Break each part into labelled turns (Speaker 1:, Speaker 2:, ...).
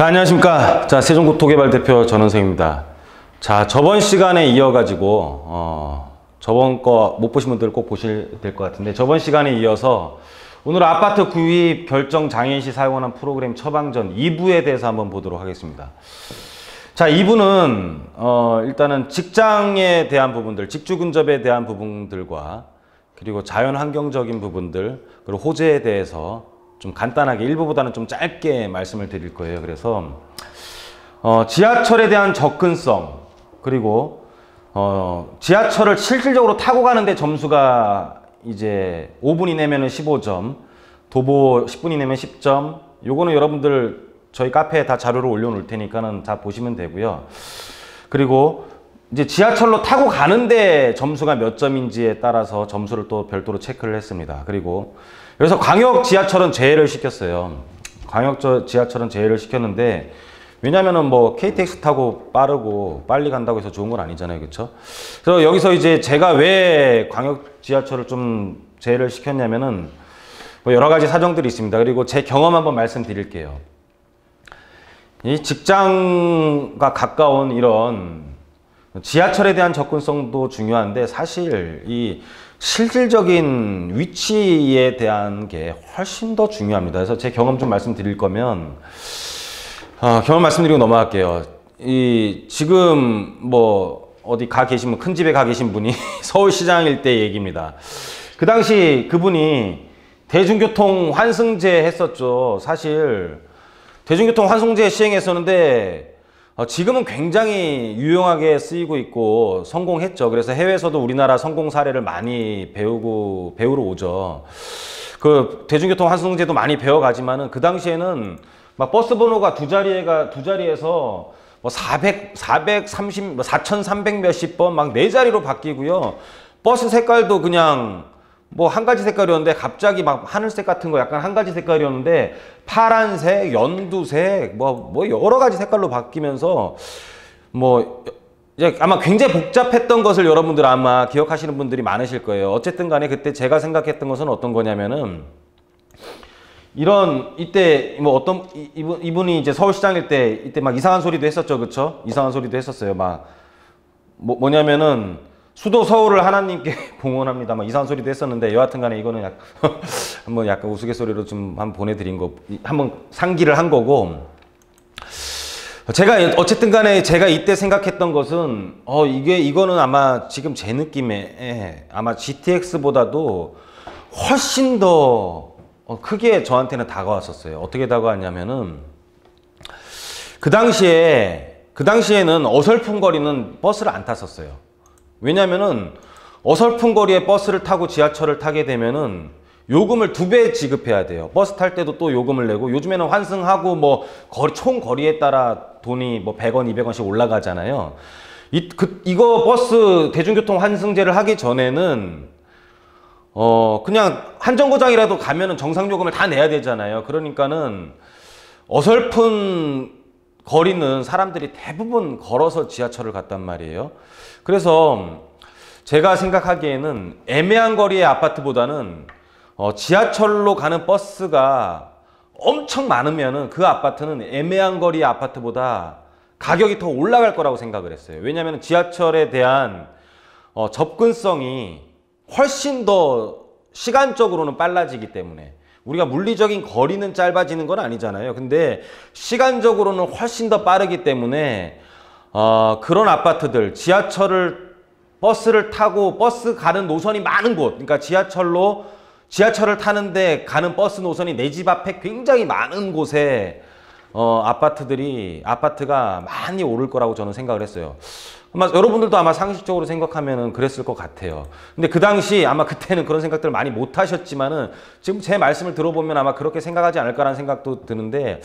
Speaker 1: 자, 안녕하십니까. 자, 세종국토개발 대표 전원생입니다. 자, 저번 시간에 이어가지고 저번 거 못 보신 분들 꼭 보셔야 될 것 같은데, 저번 시간에 이어서 오늘 아파트 구입 결정 장애인 시 사용하는 프로그램 처방전 2부에 대해서 한번 보도록 하겠습니다. 자, 2부는 일단은 직장에 대한 부분들, 직주 근접에 대한 부분들과 그리고 자연 환경적인 부분들, 그리고 호재에 대해서 좀 간단하게, 일부보다는 좀 짧게 말씀을 드릴 거예요. 그래서 지하철에 대한 접근성, 그리고 지하철을 실질적으로 타고 가는데 점수가 이제 5분 이내면 15점, 도보 10분 이내면 10점. 요거는 여러분들 저희 카페에 다 자료를 올려놓을 테니까는 다 보시면 되고요. 그리고 이제 지하철로 타고 가는데 점수가 몇 점인지에 따라서 점수를 또 별도로 체크를 했습니다. 그리고 그래서 광역 지하철은 제외를 시켰어요. 광역 지하철은 제외를 시켰는데, 왜냐면은 뭐 KTX 타고 빠르고 빨리 간다고 해서 좋은 건 아니잖아요. 그렇죠? 그래서 여기서 이제 제가 왜 광역 지하철을 좀 제외를 시켰냐면은 뭐 여러 가지 사정들이 있습니다. 그리고 제 경험 한번 말씀드릴게요. 이 직장과 가까운 이런 지하철에 대한 접근성도 중요한데, 사실 이 실질적인 위치에 대한 게 훨씬 더 중요합니다. 그래서 제 경험 좀 말씀드릴 거면 경험 말씀드리고 넘어갈게요. 지금 뭐 어디 가 계신 분, 큰 집에 가 계신 분이 서울시장일 때 얘기입니다. 그 당시 그분이 대중교통 환승제 했었죠. 사실 대중교통 환승제 시행했었는데 지금은 굉장히 유용하게 쓰이고 있고 성공했죠. 그래서 해외에서도 우리나라 성공 사례를 많이 배우러 오죠. 그 대중교통 환승제도 많이 배워가지만은 그 당시에는 막 버스 번호가 두 자리에서 뭐 4,300 몇십 번 막 네 자리로 바뀌고요. 버스 색깔도 그냥 뭐 한 가지 색깔이었는데 갑자기 막 하늘색 같은 거 약간 한 가지 색깔이었는데 파란색, 연두색, 뭐 여러 가지 색깔로 바뀌면서 뭐 이제 아마 굉장히 복잡했던 것을 여러분들 아마 기억하시는 분들이 많으실 거예요. 어쨌든 간에 그때 제가 생각했던 것은 어떤 거냐면은, 이때 뭐 이분이 이제 서울시장일 때 이때 막 이상한 소리도 했었죠. 그쵸? 이상한 소리도 했었어요. 막 뭐냐면은 수도 서울을 하나님께 봉헌합니다. 막 이상한 소리도 했었는데, 여하튼 간에 이거는 한번 약간 우스갯소리로 좀 한번 보내드린 거, 한번 상기를 한 거고, 제가 어쨌든 간에 제가 이때 생각했던 것은 이거는 아마 지금 제 느낌에 아마 GTX보다도 훨씬 더 크게 저한테는 다가왔었어요. 어떻게 다가왔냐면은, 그 당시에는 어설픈거리는 버스를 안 탔었어요. 왜냐면은 어설픈 거리에 버스를 타고 지하철을 타게 되면은 요금을 2배 지급해야 돼요. 버스 탈 때도 또 요금을 내고, 요즘에는 환승하고 뭐 총 거리에 따라 돈이 뭐 100원, 200원씩 올라가잖아요. 이거 버스 대중교통 환승제를 하기 전에는 그냥 한 정거장이라도 가면은 정상 요금을 다 내야 되잖아요. 그러니까는 어설픈 거리는 사람들이 대부분 걸어서 지하철을 갔단 말이에요. 그래서 제가 생각하기에는 애매한 거리의 아파트보다는 지하철로 가는 버스가 엄청 많으면은 그 아파트는 애매한 거리의 아파트보다 가격이 더 올라갈 거라고 생각을 했어요. 왜냐하면 지하철에 대한 접근성이 훨씬 더 시간적으로는 빨라지기 때문에. 우리가 물리적인 거리는 짧아지는 건 아니잖아요. 근데 시간적으로는 훨씬 더 빠르기 때문에 그런 아파트들, 버스를 타고 버스 가는 노선이 많은 곳, 그러니까 지하철을 타는데 가는 버스 노선이 내 집 앞에 굉장히 많은 곳에 아파트가 많이 오를 거라고 저는 생각을 했어요. 아마 여러분들도 아마 상식적으로 생각하면은 그랬을 것 같아요. 근데 그 당시 아마 그때는 그런 생각들을 많이 못 하셨지만은 지금 제 말씀을 들어보면 아마 그렇게 생각하지 않을까라는 생각도 드는데,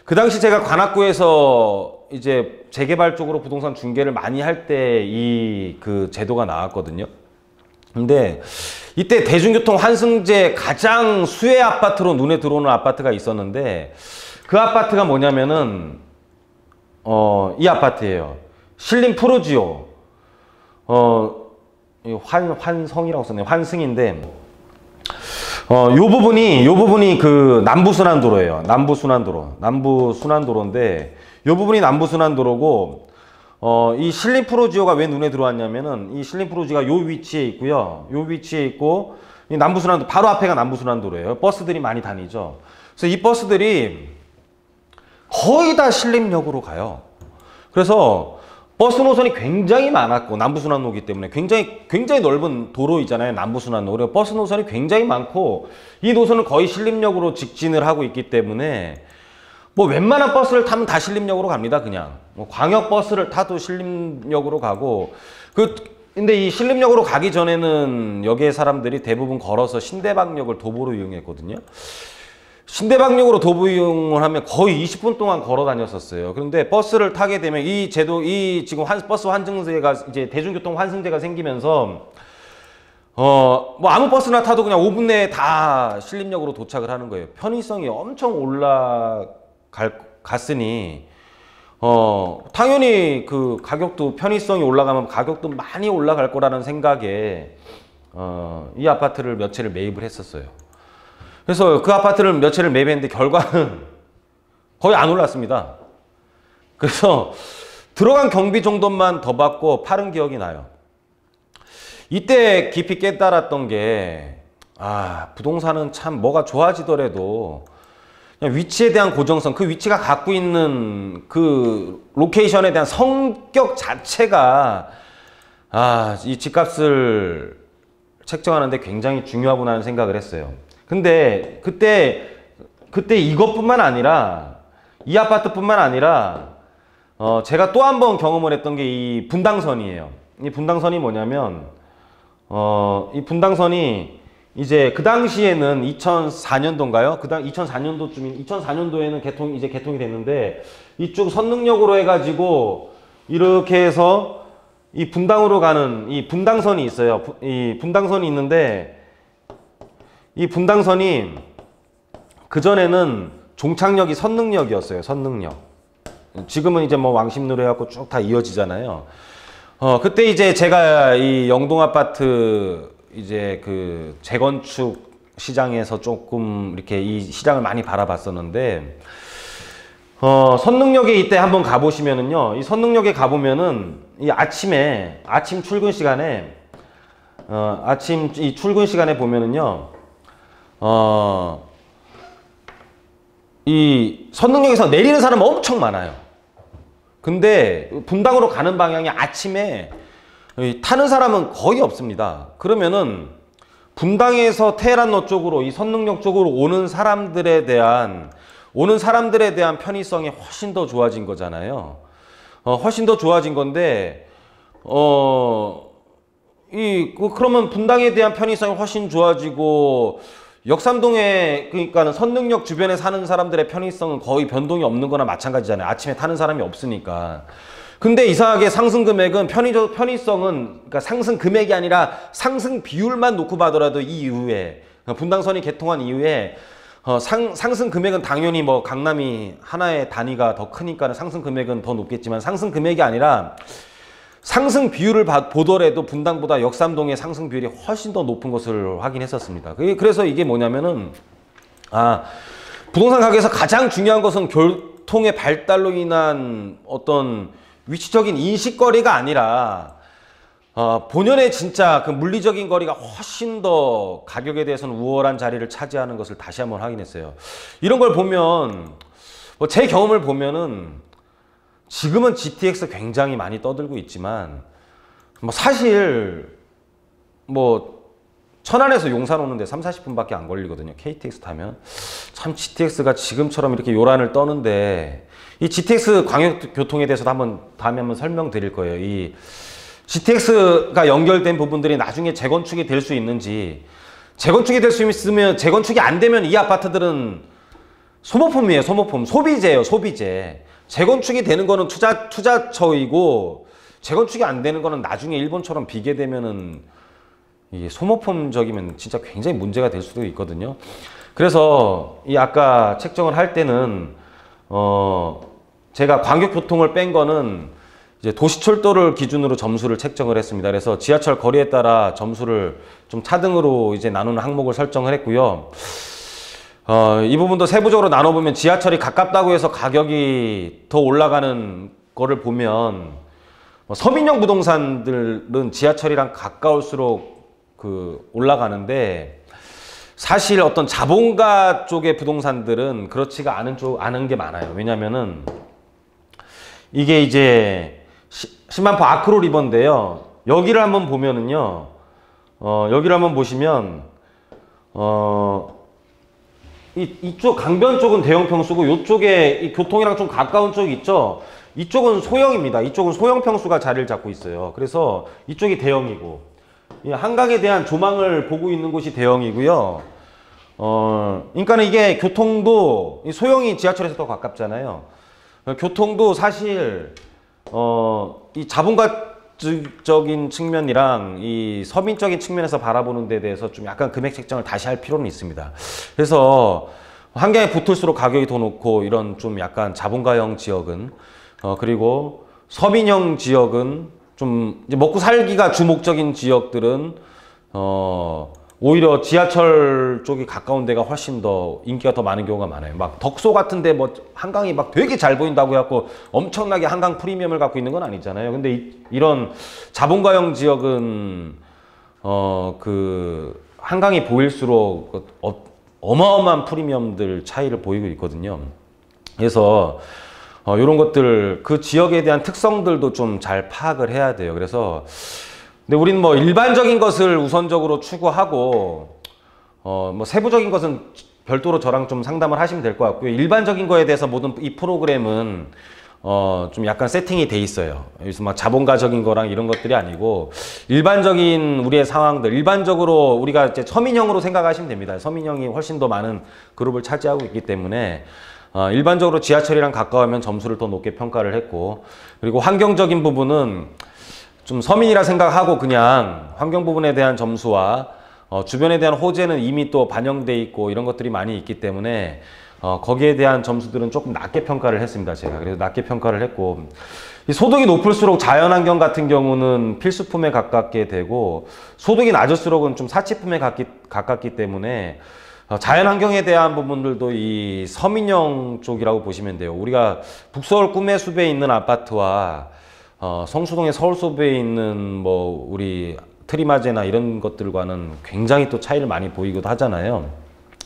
Speaker 1: 그 당시 제가 관악구에서 이제 재개발 쪽으로 부동산 중개를 많이 할 때 그 제도가 나왔거든요. 근데 이때 대중교통 환승제 가장 수혜 아파트로 눈에 들어오는 아파트가 있었는데, 그 아파트가 뭐냐면은 이 아파트예요. 신림 프로지오. 환성이라고 썼네요. 환승인데 요 부분이 그 남부순환도로예요. 남부순환도로인데, 요 부분이 남부순환도로고, 이 신림프로지오가 왜 눈에 들어왔냐면은, 이 신림프로지오가 요 위치에 있고요. 요 위치에 있고, 이 남부순환도, 바로 앞에가 남부순환도로예요. 버스들이 많이 다니죠. 그래서 이 버스들이 거의 다 신림역으로 가요. 그래서 버스 노선이 굉장히 많았고, 남부순환로이기 때문에 굉장히 넓은 도로이잖아요. 남부순환로. 그리고 버스 노선이 굉장히 많고, 이 노선은 거의 신림역으로 직진을 하고 있기 때문에 뭐 웬만한 버스를 타면 다 신림역으로 갑니다. 그냥 뭐 광역 버스를 타도 신림역으로 가고, 근데 이 신림역으로 가기 전에는 여기에 사람들이 대부분 걸어서 신대방역을 도보로 이용했거든요. 신대방역으로 도보 이용을 하면 거의 20분 동안 걸어 다녔었어요. 그런데 버스를 타게 되면 이 지금 버스 환승제가, 이제 대중교통 환승제가 생기면서, 뭐 아무 버스나 타도 그냥 5분 내에 다 신림역으로 도착을 하는 거예요. 편의성이 엄청 올라갔으니, 당연히 그 가격도, 편의성이 올라가면 가격도 많이 올라갈 거라는 생각에, 이 아파트를 몇 채를 매입을 했었어요. 그래서 그 아파트를 몇 채를 매입했는데 결과는 거의 안 올랐습니다. 그래서 들어간 경비 정도만 더 받고 팔은 기억이 나요. 이때 깊이 깨달았던 게, 부동산은 참 뭐가 좋아지더라도 그냥 위치에 대한 고정성, 그 위치가 갖고 있는 그 로케이션에 대한 성격 자체가, 이 집값을 책정하는데 굉장히 중요하구나 하는 생각을 했어요. 근데 그때 이것뿐만 아니라, 이 아파트뿐만 아니라, 제가 또 한 번 경험을 했던 게 이 분당선이에요. 이 분당선이 뭐냐면, 이 분당선이 이제 그 당시에는 2004년도인가요? 2004년도에는 개통이 됐는데, 이쪽 선릉역으로 해가지고 이렇게 해서 이 분당으로 가는 이 분당선이 있어요. 이 분당선이 있는데, 이 분당선이 그전에는 종착역이 선릉역이었어요. 선릉역. 지금은 이제 뭐 왕십리로 해갖고 쭉 다 이어지잖아요. 그때 이제 제가 이 영동 아파트 이제 그 재건축 시장에서 조금 이렇게 이 시장을 많이 바라봤었는데, 선릉역에 이때 한번 가보시면은요, 이 선릉역에 가보면은 이 아침 출근 시간에, 이 출근 시간에 보면은요, 이 선릉역에서 내리는 사람 엄청 많아요. 근데 분당으로 가는 방향이 아침에 타는 사람은 거의 없습니다. 그러면은 분당에서 테헤란로 쪽으로, 이 선릉역 쪽으로 오는 사람들에 대한 편의성이 훨씬 더 좋아진 거잖아요. 훨씬 더 좋아진 건데, 그러면 분당에 대한 편의성이 훨씬 좋아지고, 역삼동에, 그러니까 선릉역 주변에 사는 사람들의 편의성은 거의 변동이 없는 거나 마찬가지잖아요. 아침에 타는 사람이 없으니까. 근데 이상하게 상승 금액은 편의성은, 그러니까 상승 금액이 아니라 상승 비율만 놓고 봐더라도 이 이후에, 분당선이 개통한 이후에, 상승 금액은 당연히 뭐 강남이 하나의 단위가 더 크니까 상승 금액은 더 높겠지만, 상승 금액이 아니라 상승 비율을 보더라도 분당보다 역삼동의 상승 비율이 훨씬 더 높은 것을 확인했었습니다. 그래서 이게 뭐냐면은, 부동산 가격에서 가장 중요한 것은 교통의 발달로 인한 어떤 위치적인 인식거리가 아니라, 본연의 진짜 그 물리적인 거리가 훨씬 더 가격에 대해서는 우월한 자리를 차지하는 것을 다시 한번 확인했어요. 이런 걸 보면, 뭐 제 경험을 보면은, 지금은 GTX 굉장히 많이 떠들고 있지만, 뭐 사실 뭐 천안에서 용산 오는데 30-40분밖에 안 걸리거든요. KTX 타면. 참 GTX가 지금처럼 이렇게 요란을 떠는데, 이 GTX 광역교통에 대해서도 다음에 한번 설명드릴 거예요. 이 GTX가 연결된 부분들이 나중에 재건축이 될 수 있는지, 재건축이 될 수 있으면, 재건축이 안 되면 이 아파트들은 소모품이에요. 소비재예요. 소비재. 재건축이 되는 거는 투자처이고, 재건축이 안 되는 거는 나중에 일본처럼 비게 되면은 이게 소모품적이면 진짜 굉장히 문제가 될 수도 있거든요. 그래서 이 아까 책정을 할 때는 제가 광역교통을 뺀 거는 이제 도시철도를 기준으로 점수를 책정을 했습니다. 그래서 지하철 거리에 따라 점수를 좀 차등으로 이제 나누는 항목을 설정을 했고요. 이 부분도 세부적으로 나눠보면 지하철이 가깝다고 해서 가격이 더 올라가는 거를 보면 서민형 부동산들은 지하철이랑 가까울수록 올라가는데 사실 어떤 자본가 쪽의 부동산들은 그렇지가 않은 게 많아요. 왜냐면은 이게 이제 10만포 아크로 리버인데요. 여기를 한번 보면은요. 여기를 한번 보시면 이쪽 강변 쪽은 대형 평수고 이쪽에 이 교통이랑 좀 가까운 쪽 있죠. 이쪽은 소형입니다. 이쪽은 소형 평수가 자리를 잡고 있어요. 그래서 이쪽이 대형이고 이 한강에 대한 조망을 보고 있는 곳이 대형이고요. 그러니까 이게 교통도 소형이 지하철에서 더 가깝잖아요. 교통도 사실 이 자본가적인 측면이랑 이 서민적인 측면에서 바라보는 데 대해서 좀 약간 금액 책정을 다시 할 필요는 있습니다. 그래서 한강에 붙을수록 가격이 더 높고 이런 좀 약간 자본가형 지역은 그리고 서민형 지역은 좀 이제 먹고 살기가 주목적인 지역들은 오히려 지하철 쪽이 가까운 데가 훨씬 더 인기가 더 많은 경우가 많아요. 막 덕소 같은데 뭐 한강이 막 되게 잘 보인다고 해갖고 엄청나게 한강 프리미엄을 갖고 있는 건 아니잖아요. 근데 이런 자본가형 지역은 한강이 보일수록 어마어마한 프리미엄들 차이를 보이고 있거든요. 그래서 이런 것들 그 지역에 대한 특성들도 좀 잘 파악을 해야 돼요. 그래서 근데 우리는 뭐 일반적인 것을 우선적으로 추구하고 뭐 세부적인 것은 별도로 저랑 좀 상담을 하시면 될 것 같고요. 일반적인 거에 대해서 모든 이 프로그램은 좀 약간 세팅이 돼 있어요. 여기서 막 자본가적인 거랑 이런 것들이 아니고 일반적인 우리의 상황들, 일반적으로 우리가 이제 서민형으로 생각하시면 됩니다. 서민형이 훨씬 더 많은 그룹을 차지하고 있기 때문에 일반적으로 지하철이랑 가까우면 점수를 더 높게 평가를 했고, 그리고 환경적인 부분은 좀 서민이라 생각하고 그냥 환경 부분에 대한 점수와 주변에 대한 호재는 이미 또 반영돼 있고 이런 것들이 많이 있기 때문에 거기에 대한 점수들은 조금 낮게 평가를 했습니다. 제가 그래서 낮게 평가를 했고, 이 소득이 높을수록 자연환경 같은 경우는 필수품에 가깝게 되고 소득이 낮을수록은 좀 사치품에 가깝기 때문에 자연환경에 대한 부분들도 이 서민형 쪽이라고 보시면 돼요. 우리가 북서울 꿈의 숲에 있는 아파트와 성수동의 서울숲에 있는 뭐 우리 트리마제나 이런 것들과는 굉장히 또 차이를 많이 보이기도 하잖아요.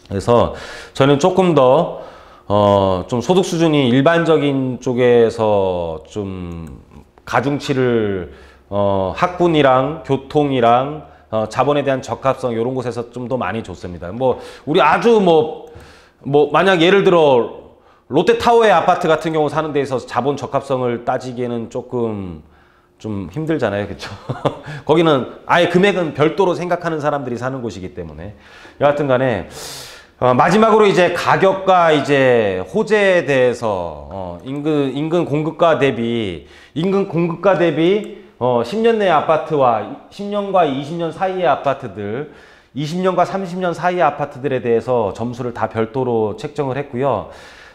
Speaker 1: 그래서 저는 조금 더 좀 소득 수준이 일반적인 쪽에서 좀 가중치를 학군이랑 교통이랑 자본에 대한 적합성 이런 곳에서 좀 더 많이 줬습니다. 뭐 우리 아주 뭐 만약 예를 들어 롯데타워의 아파트 같은 경우 사는 데에서 자본 적합성을 따지기에는 조금 좀 힘들잖아요. 그렇죠? 거기는 아예 금액은 별도로 생각하는 사람들이 사는 곳이기 때문에. 여하튼 간에 마지막으로 이제 가격과 이제 호재에 대해서 인근 공급가 대비 10년 내 아파트와 10년과 20년 사이의 아파트들, 20년과 30년 사이의 아파트들에 대해서 점수를 다 별도로 책정을 했고요.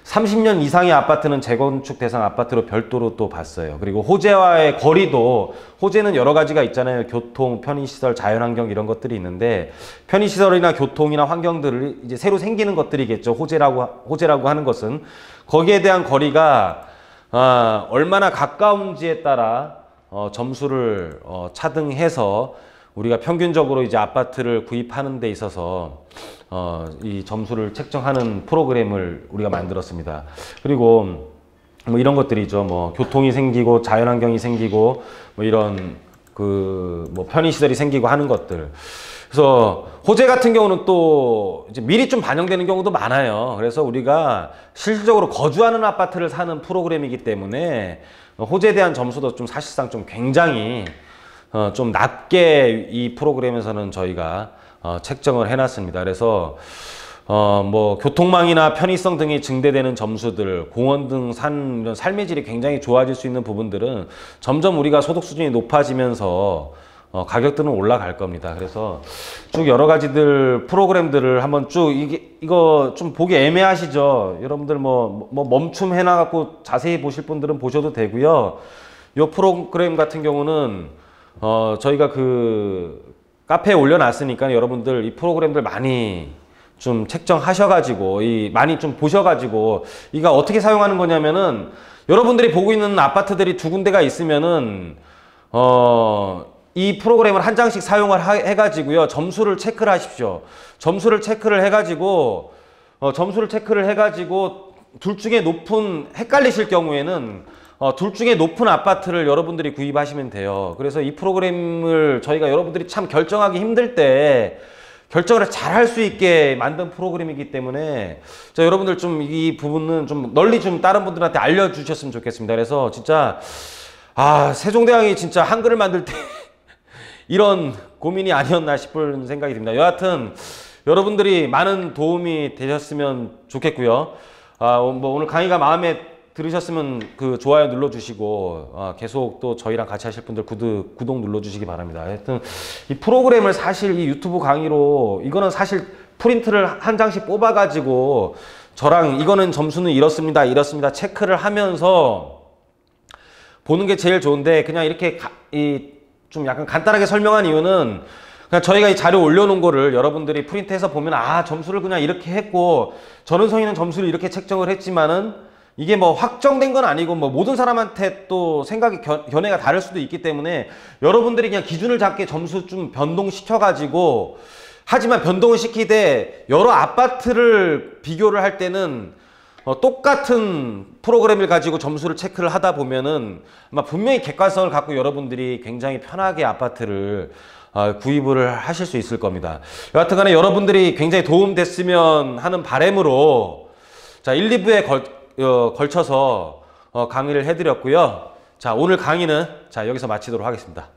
Speaker 1: 30년 이상의 아파트는 재건축 대상 아파트로 별도로 또 봤어요. 그리고 호재와의 거리도, 호재는 여러 가지가 있잖아요. 교통, 편의시설, 자연환경 이런 것들이 있는데, 편의시설이나 교통이나 환경들을 이제 새로 생기는 것들이겠죠. 호재라고 하는 것은. 거기에 대한 거리가 얼마나 가까운지에 따라 점수를 차등해서 우리가 평균적으로 이제 아파트를 구입하는 데 있어서 이 점수를 책정하는 프로그램을 우리가 만들었습니다. 그리고 뭐 이런 것들이죠. 뭐 교통이 생기고 자연환경이 생기고 뭐 이런 뭐 편의시설이 생기고 하는 것들. 그래서 호재 같은 경우는 또 이제 미리 좀 반영되는 경우도 많아요. 그래서 우리가 실질적으로 거주하는 아파트를 사는 프로그램이기 때문에 호재에 대한 점수도 좀 사실상 좀 굉장히 좀 낮게 이 프로그램에서는 저희가 책정을 해놨습니다. 그래서 뭐 교통망이나 편의성 등이 증대되는 점수들, 공원 등 산 이런 삶의 질이 굉장히 좋아질 수 있는 부분들은 점점 우리가 소득 수준이 높아지면서 가격들은 올라갈 겁니다. 그래서 쭉 여러 가지들 프로그램들을 한번 쭉 이거 좀 보기 애매하시죠? 여러분들 뭐 멈춤 해놔갖고 자세히 보실 분들은 보셔도 되고요. 이 프로그램 같은 경우는 저희가 그 카페에 올려놨으니까 여러분들 이 프로그램들 많이 좀 책정하셔가지고 많이 좀 보셔가지고 이가 어떻게 사용하는 거냐면은 여러분들이 보고 있는 아파트들이 두 군데가 있으면은 이 프로그램을 한 장씩 사용을 해가지고요 점수를 체크를 하십시오. 점수를 체크를 해가지고 둘 중에 높은 헷갈리실 경우에는 둘 중에 높은 아파트를 여러분들이 구입하시면 돼요. 그래서 이 프로그램을 저희가 여러분들이 참 결정하기 힘들 때 결정을 잘 할 수 있게 만든 프로그램이기 때문에 여러분들 좀 이 부분은 좀 널리 좀 다른 분들한테 알려주셨으면 좋겠습니다. 그래서 진짜 세종대왕이 진짜 한글을 만들 때 이런 고민이 아니었나 싶은 생각이 듭니다. 여하튼 여러분들이 많은 도움이 되셨으면 좋겠고요. 뭐 오늘 강의가 마음에 들으셨으면 그 좋아요 눌러주시고 계속 또 저희랑 같이 하실 분들 구독 눌러주시기 바랍니다. 하여튼 이 프로그램을 사실 이 유튜브 강의로 이거는 사실 프린트를 한 장씩 뽑아가지고 저랑 이거는 점수는 이렇습니다 체크를 하면서 보는 게 제일 좋은데 그냥 이렇게 좀 약간 간단하게 설명한 이유는 그냥 저희가 이 자료 올려놓은 거를 여러분들이 프린트해서 보면 점수를 그냥 이렇게 했고 전은성이는 점수를 이렇게 책정을 했지만은 이게 뭐 확정된 건 아니고 뭐 모든 사람한테 또 생각이 견해가 다를 수도 있기 때문에 여러분들이 그냥 기준을 잡게 점수 좀 변동시켜 가지고 하지만 변동을 시키되 여러 아파트를 비교를 할 때는 똑같은 프로그램을 가지고 점수를 체크를 하다 보면은 아마 분명히 객관성을 갖고 여러분들이 굉장히 편하게 아파트를 구입을 하실 수 있을 겁니다. 여하튼간에 여러분들이 굉장히 도움됐으면 하는 바람으로 1, 2부에 걸쳐서 강의를 해드렸고요. 오늘 강의는 여기서 마치도록 하겠습니다.